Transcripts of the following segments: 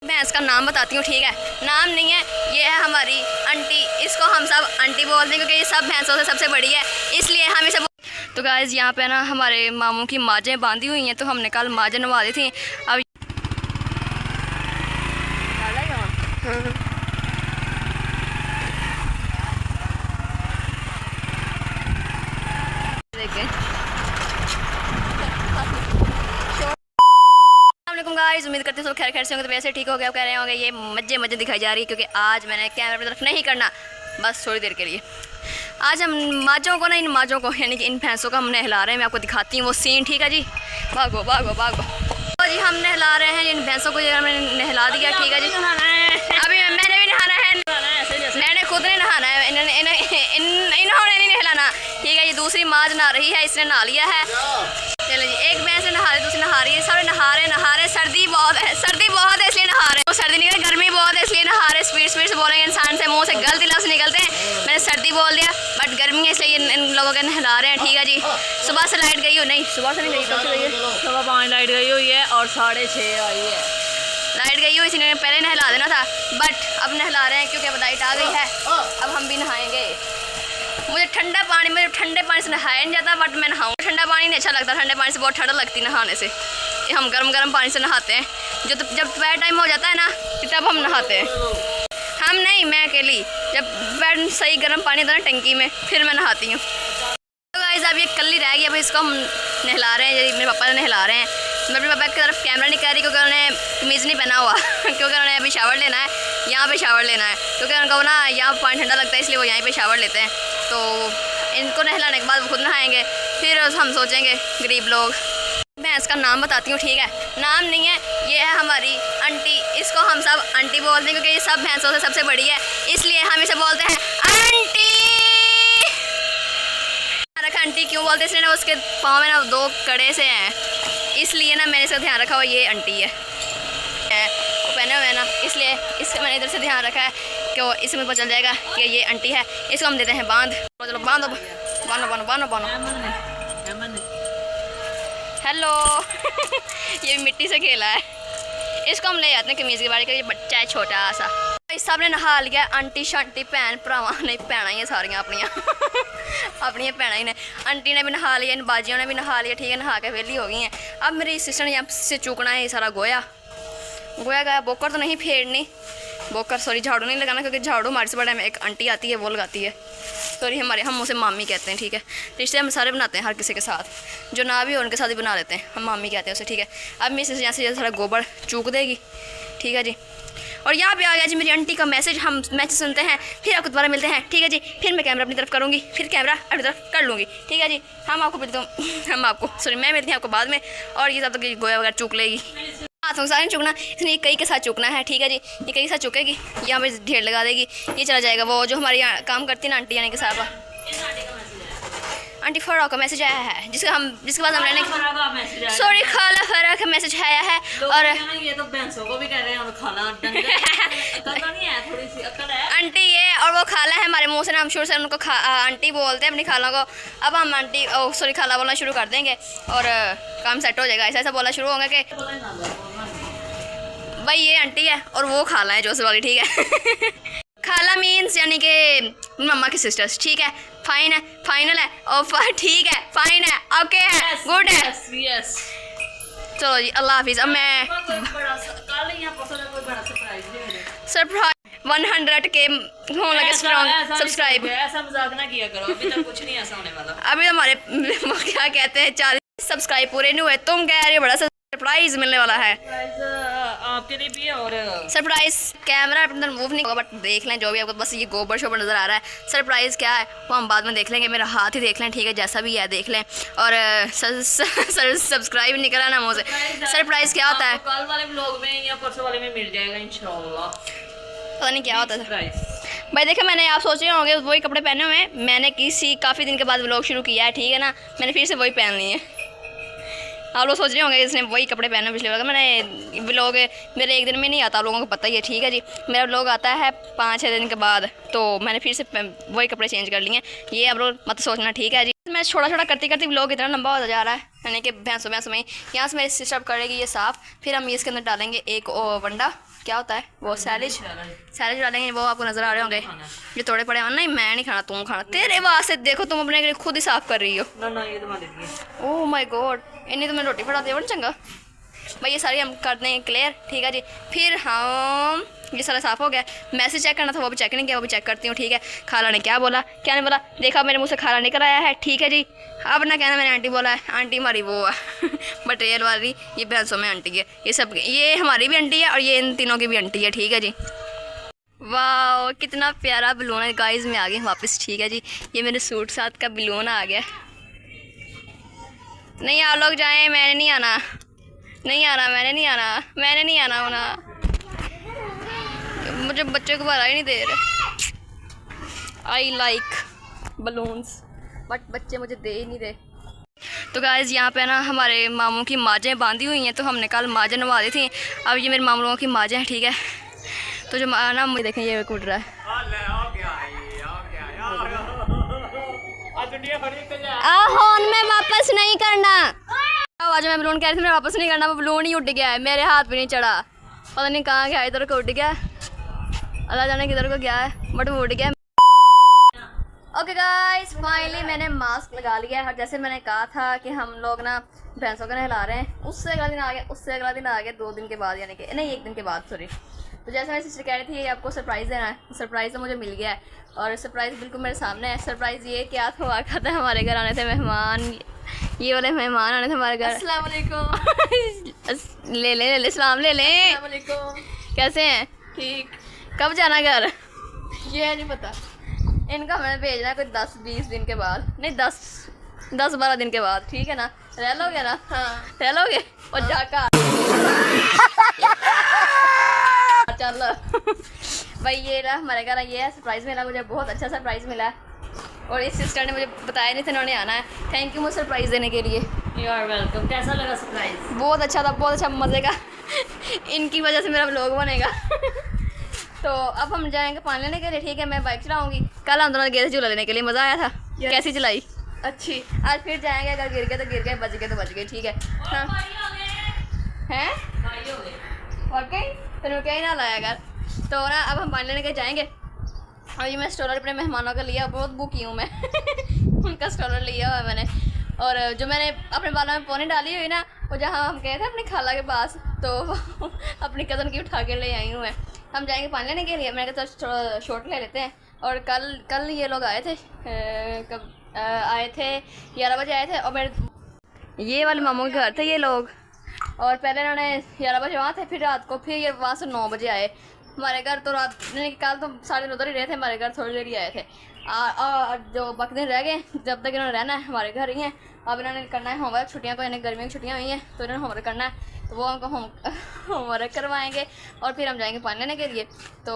भैंस का नाम बताती हूँ, ठीक है। नाम नहीं है, ये है हमारी आंटी। इसको हम सब आंटी बोलते हैं क्योंकि ये सब भैंसों से सबसे बड़ी है, इसलिए हम इसे। तो गाइस यहाँ पे ना हमारे मामू की माजें बांधी हुई हैं, तो हमने कल माजें नवा दी थी। अब गाइस उम्मीद करते हैं सब खैर खैर से होंगे। तो वैसे ठीक हो गया, आप कह रहे होंगे ये मजे मजे दिखाई जा रही है क्योंकि आज मैंने कैमरे की तरफ नहीं करना, बस थोड़ी देर के लिए। आज हम माजों को ना, इन माजों को यानी कि इन भैंसों को हम नहला रहे हैं। मैं आपको दिखाती हूँ वो सीन, ठीक है जी। भागो भागो भागो। तो जी हम नहला रहे हैं इन भैंसों को, मैंने नहला दिया, ठीक है जी। अभी मैंने भी नहाना है, मैंने खुद नहीं नहाना है, इन्होंने नहीं नहलाना, ठीक है। ये दूसरी माज नहा रही है, इसने नहा लिया है। चलो जी, एक भैंस नहा रही, दूसरी नहा रही है, सारे नहा रहे। सर्दी बहुत है इसलिए नहा रहे हैं। तो सर्दी नहीं, गर्मी बहुत है इसलिए नहा रहे। स्पीड से बोलेंगे इंसान से, मुंह से गलत लफ्ज़ निकलते हैं। मैंने सर्दी बोल दिया, बट गर्मी है इसलिए इन लोगों के नहला रहे हैं, ठीक है जी। सुबह से लाइट गई हो, नहीं सुबह से नहीं गई, कब से गई है? सुबह 5 लाइट गई हुई है और 6:30 आई है। लाइट गई हुई, इसने पहले नहला देना था, बट अब नहला रहे हैं क्योंकि अब लाइट आ गई है। अब हम भी नहाएंगे। मुझे ठंडा पानी में, ठंडे पानी से नहाया नहीं जाता, बट मैं नहाऊँ। ठंडा पानी नहीं अच्छा लगता, ठंडे पानी से बहुत ठंड लगती नहाने से। हम गर्म पानी से नहाते हैं, जब दोपहर टाइम हो जाता है ना, तब हम नहाते हैं। हम नहीं, मैं अकेली, जब सही गर्म पानी था ना टंकी में, फिर मैं नहाती हूँ। तो गाइस अब ये कल ही रह गई, अब इसको हम नहला रहे हैं। मेरे पापा नहला रहे हैं। मैं अपने पापा की तरफ कैमरा नहीं कर रही क्योंकि उन्होंने कमीज़ नहीं पहना हुआ क्योंकि उन्होंने अभी शावर लेना है, यहाँ पे शावर लेना है, क्योंकि उनको ना यहाँ पानी ठंडा लगता है, इसलिए वो यहीं पे शावर लेते हैं। तो इनको नहलाने के बाद वो खुद नहाएंगे, फिर हम सोचेंगे गरीब लोग। भैंस का नाम बताती हूँ, ठीक है। नाम नहीं है, ये है हमारी आंटी। इसको हम सब आंटी बोलते हैं क्योंकि ये सब भैंसों से सबसे बड़ी है, इसलिए हम इसे बोलते हैं आंटी। आंटी क्यों बोलते हैं? इसलिए ना उसके पाँव में ना 2 कड़े से हैं, इसलिए ना मैंने इसका ध्यान रखा हुआ ये आंटी है। वो पहने हुए है ना, इसलिए इसका मैंने इधर से ध्यान रखा है कि वो इसमें पता चल जाएगा कि ये आंटी है। इसको हम देते हैं बांध। चलो बांधो बानो बानो बानो बानो। हेलो ये मिट्टी से खेला है। इसको हम ले जाते हैं कमीज़ की बारी का, ये बच्चा है छोटा सा। इस सब ने नहा लिया, आंटी शांटी भैन भरावां ने, भैन ही सारियां अपनियां अपनियां भैन ही ने। आंटी ने भी नहा लिया, इन बाजियों ने भी नहा लिया, ठीक है। नहा के वेली हो गई हैं। अब मेरी सिस्टर ने यहाँ से चूकना है ये सारा गोया गया। बोकर तो नहीं फेरनी, बोकर सॉरी झाड़ू नहीं लगाना, क्योंकि झाड़ू हमारे से बड़ा में एक आंटी आती है वो लगाती है। सॉरी हम उसे मामी कहते हैं, ठीक है। रिश्ते हम सारे बनाते हैं हर किसी के साथ, जो ना भी हो उनके साथ ही बना लेते हैं, हम मामी कहते हैं उसे, ठीक है। अब मेरी सिस्टर यहाँ से सारा गोबर चूक देगी, ठीक है जी। और यहाँ पे आ गया जी मेरी आंटी का मैसेज। हम मैसेज सुनते हैं, फिर आपको दोबारा मिलते हैं, ठीक है जी। फिर मैं कैमरा अपनी तरफ करूँगी, फिर कैमरा अपनी तरफ कर लूँगी, ठीक है जी। मैं मिलती हूँ आपको बाद में। और ये सब तक गोया वगैरह चूक लेगी, हाथों से चुकना, इसने कई के साथ चुकना है, ठीक है जी। ये कई के साथ चुकेगी, यहाँ पे ढेर लगा देगी, ये चला जाएगा। वो जो हमारे यहाँ काम करती है ना आंटी, यानी कि साहबा आंटी फरा का मैसेज आया है, जिसके बाद हम रहने सॉरी खाला फरा का मैसेज आया है। और ये तो भैंसों को भी कह रहे हैं खाला नहीं है, थोड़ी सी अकल है आंटी ये, और वो खाला है हमारे मुंह से ना, हम शुरू से उनको आंटी बोलते हैं अपनी खाला को। अब हम आंटी सॉरी खाला बोलना शुरू कर देंगे और काम सेट हो जाएगा। ऐसा बोलना शुरू होगा कि भाई ये आंटी है और वो खाला है जोसे वाली, ठीक है। खाला मीन्स यानी कि मम्मा की सिस्टर्स, ठीक है। फाइन है, फाइनल है, और ठीक है, फाइन है, ओके है, गुड है, यस। चलो जी अल्लाह हाफिज़। अब मैं सरप्राइज 100K होने लगे सब्सक्राइब। ऐसा मजाक ना किया करो, अभी तक कुछ नहीं ऐसा होने वाला। अभी हमारे क्या कहते हैं 40 सब्सक्राइब पूरे नहीं हुए, तुम कह रहे हो बड़ा सरप्राइज मिलने वाला है आपके लिए भी। और सरप्राइज कैमरा अपने अंदर मूव नहीं होगा, बट देख लें जो भी आपको बस ये गोबर शोबर नज़र आ रहा है। सरप्राइज़ क्या है वो हम बाद में देख लेंगे, मेरा हाथ ही देख लें, ठीक है। जैसा भी है देख लें। और सब्सक्राइब निकला ना मुँह से। सरप्राइज़ क्या होता है? कल वाले व्लॉग में या परसों वाले में मिल जाएगा इंशाल्लाह, पता नहीं क्या होता है भाई। देखिए मैंने, आप सोच रहे होंगे वही कपड़े पहने हुए हैं, मैंने काफ़ी दिन के बाद व्लॉग शुरू किया है, ठीक है ना। मैंने फिर से वही पहन लिए हैं। आप लोग सोच रहे होंगे इसने वही कपड़े पहने पिछले बार। मैंने व्लॉग मेरे एक दिन में नहीं आता, आप लोगों को पता ही है, ठीक है जी। मेरा व्लॉग आता है 5-6 दिन के बाद, तो मैंने फिर से वही कपड़े चेंज कर लिए। ये आप लोग मत सोचना, ठीक है जी। मैं छोटा करती व्लॉग इतना लंबा होता जा रहा है, यानी कि भैंसों में यहाँ से मेरी सिस्टर करेगी ये साफ़, फिर हम इसके अंदर डालेंगे एक वंडा, क्या होता है वो? सैलेज सैलेज डालेंगे, वो आपको नज़र आ रहे होंगे ये थोड़े पड़े हैं। नहीं मैं नहीं खाना, तुम खाना, तेरे वास्ते देखो तुम अपने लिए खुद ही साफ कर रही हो। ना ये तो मैं देती है। ओह माय गॉड, इन्हें तो मैं रोटी फटा दे चंगा भाई। ये सारी हम कर दें क्लियर, ठीक है जी। फिर हम ये सारा साफ़ हो गया। मैसेज चेक करना था, वो भी चेक नहीं किया, वो भी चेक करती हूँ, ठीक है। खाला ने क्या बोला क्या नहीं बोला, देखा मेरे मुँह से खाला निकल आया है, ठीक है जी। अब ना कहना मैंने आंटी बोला है, आंटी हमारी वो है मटेरियल वाली, ये भैंसों में आंटी है, ये सब ये हमारी भी आंटी है और ये इन तीनों की भी आंटी है, ठीक है जी। वाह कितना प्यारा बलून है गाइस। मैं आ गई वापस, ठीक है जी। ये मेरे सूट साथ का बलून आ गया। नहीं आप लोग जाएं, मैंने नहीं आना, नहीं आना, मैंने नहीं आना, मैंने नहीं आना होना, मुझे बच्चे को भरा ही नहीं दे रहे। आई लाइक बलून्स बट बच्चे मुझे दे ही नहीं रहे। तो गाइस यहाँ पे ना हमारे मामू की माजें बांधी हुई हैं, तो हमने कल माजें नवा दी थी। अब ये मेरे मामू लोगों की माजें हैं, ठीक है। तो जो ना मुझे देखें ये कूद रहा है, मैं वापस नहीं करना। आज मैं बलून कह रही थी मैं वापस नहीं करना, वो बलून ही उड़ गया है, मेरे हाथ पे नहीं चढ़ा, पता नहीं कहाँ गया, इधर को उड़ गया, अल्लाह जाने किधर को गया है, बट वो उड़ गया। ओके गाइस फाइनली मैंने मास्क लगा लिया है। और जैसे मैंने कहा था कि हम लोग ना भैंसों को नहला रहे हैं, उससे अगला दिन आ गया, उससे अगला दिन आ गया 2 दिन के बाद, यानी कि नहीं 1 दिन के बाद सॉरी। तो जैसे मेरी सिस्टर कह रही थी आपको सरप्राइज़ देना है, सरप्राइज़ तो मुझे मिल गया है और सरप्राइज़ बिल्कुल मेरे सामने है। सरप्राइज़ ये क्या हुआ था, हमारे घर आने थे मेहमान, ये वाले मेहमान आने थे हमारे घर। अस्सलाम वालेकुम ले ले सलाम ले लें। अस्सलाम वालेकुम, कैसे हैं? ठीक। कब जाना घर? ये नहीं पता, इनका मैंने भेजना है कोई 10-20 दिन के बाद, नहीं 10-12 दिन के बाद, ठीक है ना? रह लोगे ना? हाँ रह लोगे और जाकर चलो भाई ये रहा हमारे घर, ये है सरप्राइज़ मिला मुझे, बहुत अच्छा सरप्राइज़ मिला है और इस सिस्टर ने मुझे बताया नहीं था इन्होंने आना है। थैंक यू मुझे सरप्राइज़ देने के लिए। You are welcome. कैसा लगा सरप्राइज? बहुत अच्छा था, बहुत अच्छा, मज़े का इनकी वजह से मेरा व्लॉग बनेगा तो अब हम जाएंगे पानी लेने के लिए, ठीक है। मैं बाइक चलाऊंगी, कल हम दोनों गए थे झूला लेने के लिए, मज़ा आया था। कैसी चलाई? अच्छी। आज फिर जाएंगे, अगर गिर गए तो गिर गए, बच गए तो बच गए, ठीक है। हाँ हैं वाकई तेरे क्या ही ना लाया कर। तो ना अब हम पानी लेने के जाएंगे। और ये मैं स्टॉलर अपने मेहमानों का लिया, बहुत बुकी हूँ मैं उनका स्टॉलर लिया हुआ है मैंने। और जो मैंने अपने बालों में पोनी डाली हुई ना, वो जहाँ हम गए थे अपनी खाला के पास, तो अपनी कज़न की उठा के ले आई हूँ मैं। हम जाएंगे पानी लेने के लिए, मैंने कहा थोड़ा शॉर्ट ले लेते हैं। और कल ये लोग आए थे, कब आए थे? 11 बजे आए थे और मेरे ये वाले मामू के घर थे ये लोग। और पहले इन्होंने 11 बजे वहाँ थे, फिर रात को फिर ये वहाँ से 9 बजे आए हमारे घर। तो रात कल तो सारे दिन उधर ही रहे थे, हमारे घर थोड़ी देर ही आए थे। और जो बाकी दिन रह गए, जब तक इन्होंने रहना है हमारे घर ही हैं। अब इन्होंने करना है होमवर्क, छुट्टियाँ को, इन्हें गर्मियों की छुट्टियाँ हुई हैं तो इन्होंने होमवर्क करना है, तो वो हमको होमवर्क करवाएंगे और फिर हम जाएंगे पानी लेने के लिए। तो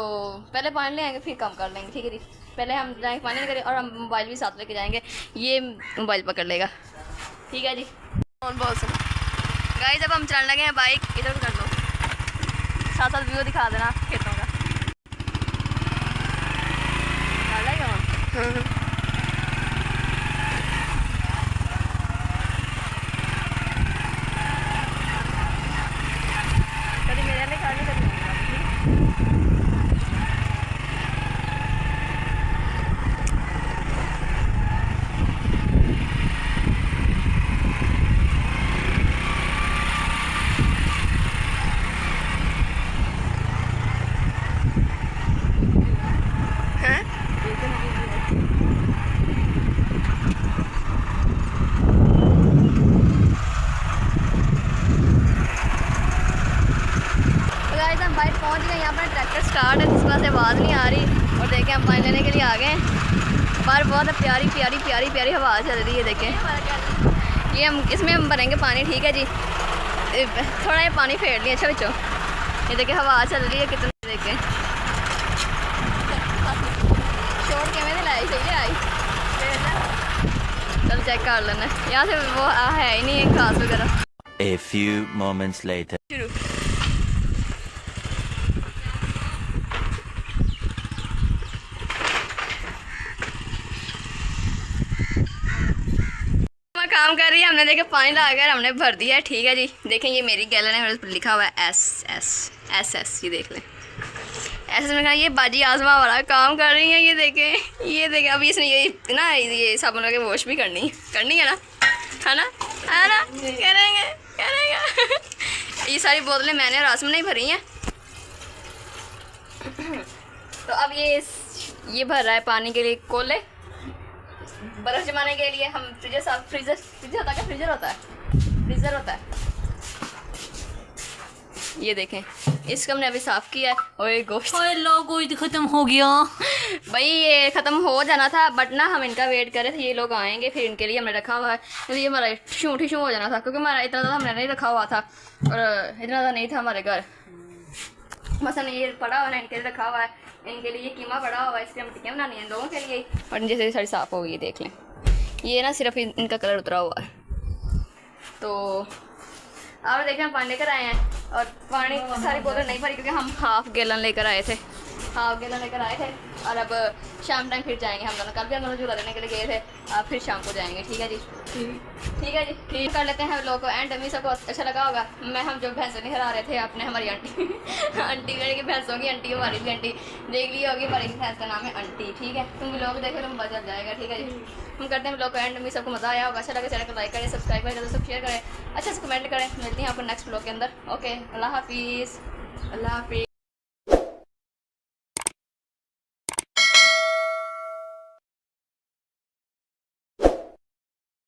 पहले पानी ले आएंगे फिर काम कर लेंगे, ठीक है जी। पहले हम जाएंगे पानी लेने के लिए और हम मोबाइल भी साथ लेके जाएंगे, ये मोबाइल पकड़ लेगा, ठीक है जी। और बहुत सुन गाइस, जब हम चलने लगे हैं बाइक, इधर कर लो, साथ साथ व्यू दिखा देना खेतों का। कभी मेरे लिए खाने कभी हम बाइक पहुंच गए। यहाँ पर ट्रैक्टर स्टार्ट है, जिस वजह से आवाज़ नहीं आ रही। और देखें हम पानी लेने के लिए आ गए हैं। बाहर बहुत प्यारी प्यारी प्यारी प्यारी हवा चल रही है, देखें। ये हम इसमें हम भरेंगे पानी, ठीक है जी। थोड़ा ये पानी फेर लिया अच्छा बच्चों, ये देखें हवा चल रही है कितनी, देखें शोर किमें लाई सही है आई। चल चेक कर लेना, यहाँ से वो है ही नहीं है घास वगैरह। A few moments later. शुरू काम कर रही है, हमने देखे पानी लगाकर हमने भर दिया है, ठीक है जी। देखें ये मेरी गैलन है और उस पर लिखा हुआ है SS SS, ये देख लें। SS में कहा ये बाजी आजमा वाला काम कर रही है, ये देखें अभी इसने ये ना ये साबुन लगे वॉश भी करनी है ना, है ना करेंगे ये सारी बोतलें मैंने और आसम ने ही भरी हैं। तो अब ये भर रहा है पानी के लिए कोले, बर्फ जमाने के लिए। हम फ्रीजर होता है। ये देखें, इसको हमने अभी साफ़ किया है। ओए गोश्त, ओए लो गोश्त खत्म हो गया भाई ये ख़त्म हो जाना था, बट ना हम इनका वेट कर रहे थे, ये लोग आएंगे फिर इनके लिए हमने रखा हुआ है। तो ये हमारा ठिशू हो जाना था, क्योंकि हमारा इतना ज़्यादा हमने नहीं रखा हुआ था और इतना ज़्यादा नहीं था हमारे घर। मसलन ये पड़ा हुआ है, इनके लिए रखा हुआ है, इनके लिए कीमा पड़ा हुआ है, इसलिए हम टिक्कियाँ बनानी है इन लोगों के लिए। और जैसे सारी साफ़ होगी, देख लें ये ना सिर्फ इनका कलर उतरा हुआ है। तो आप देखें हम पानी लेकर आए हैं और पानी सारी बोतल नहीं भरी, क्योंकि हम हाफ़ गैलन लेकर आए थे और अब शाम टाइम फिर जाएंगे हम दोनों। कल भी हम दोनों झूला लेने के लिए गए थे, अब फिर शाम को जाएंगे। ठीक है जी, ठीक कर लेते हैं लोगों को एंड। अम्मी सबको अच्छा लगा होगा। हम जो भैंसों नहीं हरा रहे थे अपने, हमारी आंटी मेरे की भैंसों की आंटी, हमारी भी आंटी देख ली होगी, हमारी भैंस का नाम है आंटी। ठीक है, तुम भी लोग देखे तो पता चल जाएगा। ठीक है जी, हम करते हैं लोग को एंड। अम्मी सबको मज़ा आया होगा, अच्छा लगा चैनल को लाइक करें, सब्सक्राइब करें, सब शेयर करें, अच्छा से कमेंट करें। मिलती हैं आपको नेक्स्ट ब्लॉग के अंदर। ओके, अल्लाह हाफिज़।